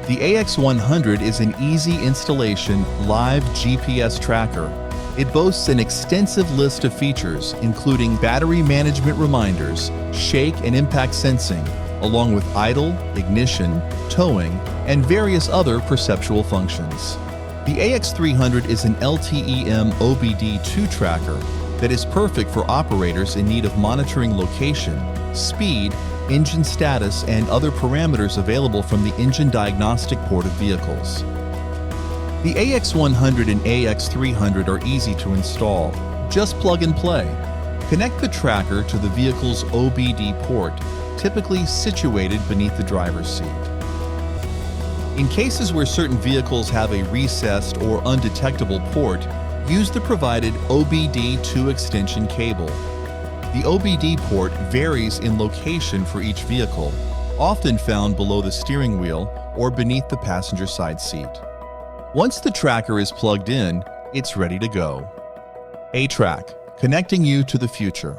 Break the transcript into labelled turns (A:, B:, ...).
A: The AX100 is an easy installation live GPS tracker. It boasts an extensive list of features, including battery management reminders, shake and impact sensing, along with idle, ignition, towing, and various other perceptual functions. The AX300 is an LTE-M OBD2 tracker that is perfect for operators in need of monitoring location, speed, engine status, and other parameters available from the engine diagnostic port of vehicles. The AX100 and AX300 are easy to install. Just plug and play. Connect the tracker to the vehicle's OBD port, typically situated beneath the driver's seat. In cases where certain vehicles have a recessed or undetectable port, use the provided OBD2 extension cable. The OBD port varies in location for each vehicle, often found below the steering wheel or beneath the passenger side seat. Once the tracker is plugged in, it's ready to go. ATrack, connecting you to the future.